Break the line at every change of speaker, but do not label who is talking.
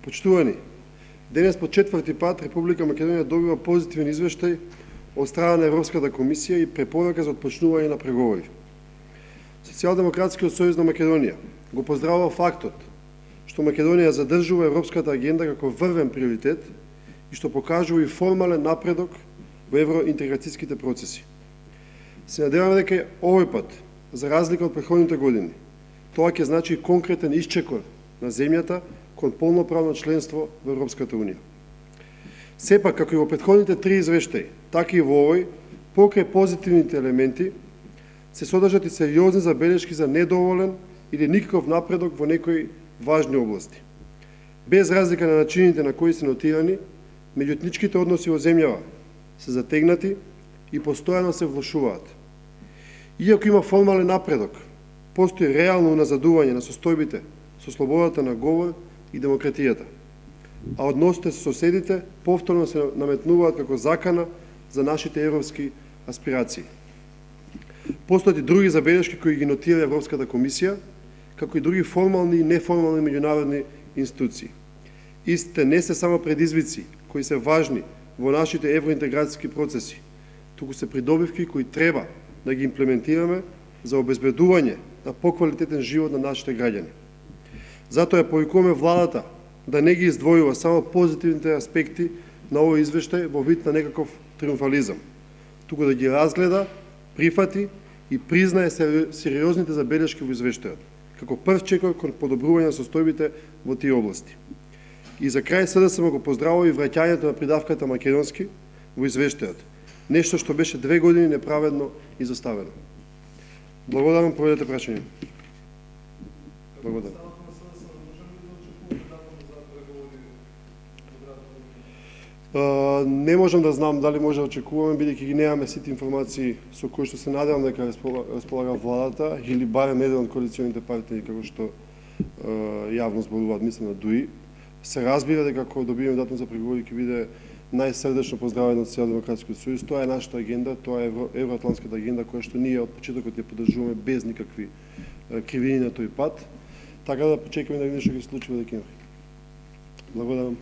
Почитувани, денес по четврти пат Република Македонија добива позитивен извештај од страна на Европската комисија и препорака за отпочнување на преговори. Социјалдемократскиот сојуз на Македонија го поздравува фактот што Македонија задржува европската агенда како врвен приоритет и што покажува и формален напредок во евроинтеграцијските процеси. Се надеваме дека овој пат, за разлика од претходните години, тоа ќе значи конкретен исчекор на земјата кон полноправно членство во Европската Унија. Сепак, како и во претходните три извештаи, така и во овој, покрај позитивните елементи, се содржат и сериозни забелешки за недоволен или никаков напредок во некои важни области. Без разлика на начините на кои се нотирани, меѓуетничките односи во земјава се затегнати и постојано се влошуваат. Иако има формален напредок, постои реално уназадување на состојбите со слободата на говор и демократијата, а односите со соседите повторно се наметнуваат како закана за нашите европски аспирации. Постојат и други забелешки кои ги нотира Европската комисија, како и други формални и неформални меѓународни институции. Истите не се само предизвици кои се важни во нашите евроинтеграцијски процеси, туку се придобивки кои треба да ги имплементираме за обезбедување на поквалитетен живот на нашите граѓани. Затоа ја повикуваме владата да не ги издвојува само позитивните аспекти на овој извештај во вид на некаков триумфализам, туку да ги разгледа, прифати и признае сериозните забелешки во извештајот, како прв чекор кон подобрување на состојбите во тие области. И за крај СДСМ го поздравува и враќањето на придавката македонски во извештајот, нешто што беше 2 години неправедно изоставено. Благодарам, поведете прашање. Благодарам. Не можам да знам дали може да очекуваме, бидејќи ги немаме сите информации со кои што се надевам дека располага владата или барем еден од коалиционите партии, како што јавно зборуваат, мислам на ДУИ. Се разбира дека ако добиеме датум за преговори ќе биде најсрдечно поздравено од Социјалдемократскиот сојуз. Тоа е нашата агенда, тоа е евроатлантската агенда која што ние од почетокот ја поддржуваме без никакви кривини на тој пат. Така да почекаме да видиме што ќе се случи во декември. Благодарам.